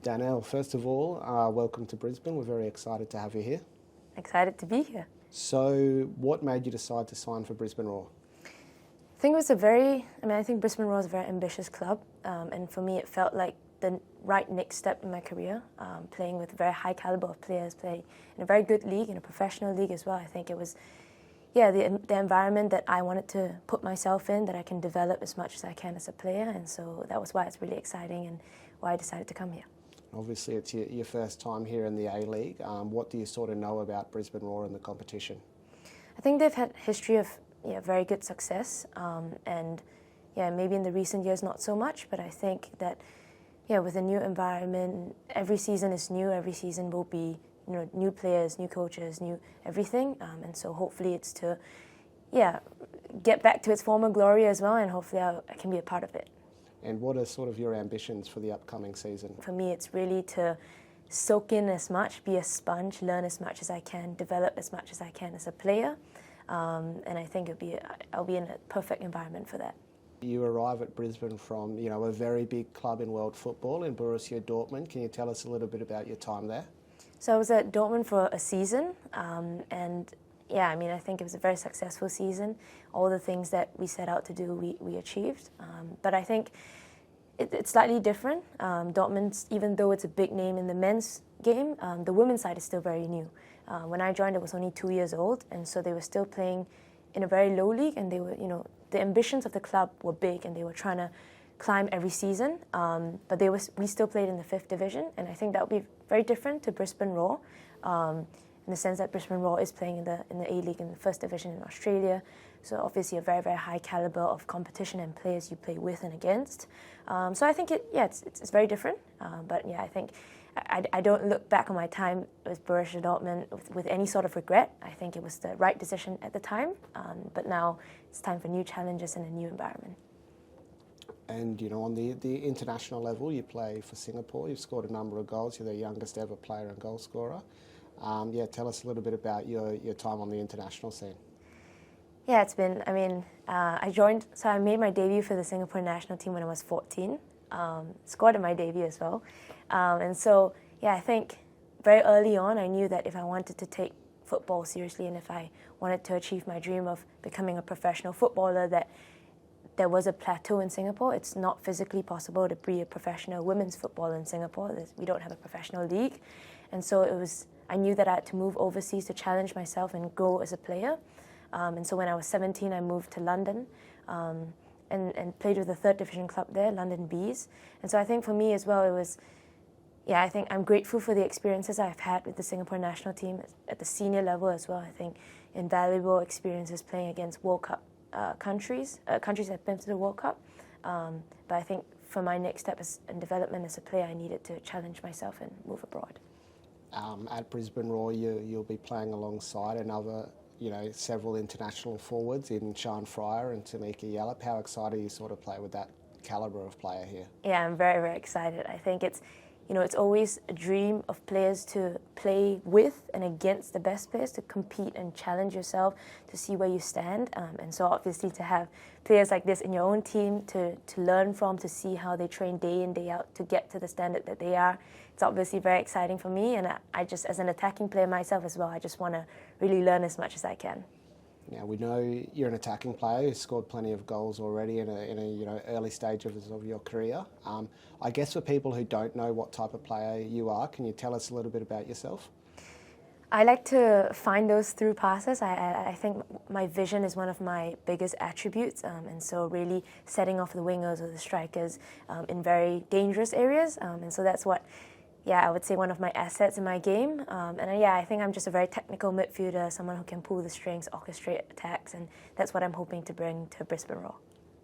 Danelle, first of all, welcome to Brisbane. We're very excited to have you here. Excited to be here. So, what made you decide to sign for Brisbane Roar? I think I think Brisbane Roar is a very ambitious club, and for me it felt like the right next step in my career, playing with a very high caliber of players, playing in a very good league, in a professional league as well. I think it was, the environment that I wanted to put myself in, that I can develop as much as I can as a player, and so that was why it's really exciting and why I decided to come here. Obviously, it's your first time here in the A-League. What do you sort of know about Brisbane Roar and the competition? I think they've had a history of very good success, and maybe in the recent years not so much, but I think that with a new environment, every season is new. Every season will be new players, new coaches, new everything, and so hopefully it's to get back to its former glory as well, and hopefully I can be a part of it. And what are sort of your ambitions for the upcoming season? For me, it's really to soak in as much, be a sponge, learn as much as I can, develop as much as I can as a player, and I think I'll be in a perfect environment for that. You arrive at Brisbane from a very big club in world football in Borussia Dortmund. Can you tell us a little bit about your time there? So I was at Dortmund for a season, and I think it was a very successful season. All the things that we set out to do, we achieved. But I think it's slightly different. Dortmund, even though it's a big name in the men's game, the women's side is still very new. When I joined, it was only 2 years old, and so they were still playing in a very low league, and they were, the ambitions of the club were big, and they were trying to climb every season. But we still played in the 5th division, and I think that would be very different to Brisbane Roar, in the sense that Brisbane Roar is playing in the A-League in the 1st division in Australia. So obviously a very, very high caliber of competition and players you play with and against. So I think it's very different. But I think I don't look back on my time with Borussia Dortmund with any sort of regret. I think it was the right decision at the time. But now it's time for new challenges and a new environment. And on the international level, you play for Singapore. You've scored a number of goals. You're the youngest ever player and goal scorer. Tell us a little bit about your time on the international scene. Yeah, it's been, I made my debut for the Singaporean national team when I was 14, scored in my debut as well. I think very early on I knew that if I wanted to take football seriously and if I wanted to achieve my dream of becoming a professional footballer, that there was a plateau in Singapore. It's not physically possible to be a professional women's footballer in Singapore. We don't have a professional league. And so I knew that I had to move overseas to challenge myself and grow as a player. And so when I was 17, I moved to London and played with the 3rd division club there, London Bees. And so I think for me as well, I think I'm grateful for the experiences I've had with the Singapore national team at the senior level as well. I think invaluable experiences playing against World Cup countries that have been to the World Cup. But I think for my next step in development as a player, I needed to challenge myself and move abroad. At Brisbane Roar, you'll be playing alongside another, several international forwards in Sean Fryer and Tamika Yallop. How excited are you sort of play with that calibre of player here? Yeah, I'm very, very excited. I think it's always a dream of players to play with and against the best players, to compete and challenge yourself, to see where you stand. And so obviously to have players like this in your own team to learn from, to see how they train day in, day out to get to the standard that they are, it's obviously very exciting for me. And I just, as an attacking player myself as well, I just want to really learn as much as I can. Now, we know you're an attacking player who's scored plenty of goals already in a early stages of your career. I guess for people who don't know what type of player you are, can you tell us a little bit about yourself? I like to find those through passes. I think my vision is one of my biggest attributes, and so really setting off the wingers or the strikers in very dangerous areas. And so that's what I would say one of my assets in my game. I think I'm just a very technical midfielder, someone who can pull the strings, orchestrate attacks, and that's what I'm hoping to bring to Brisbane Roar.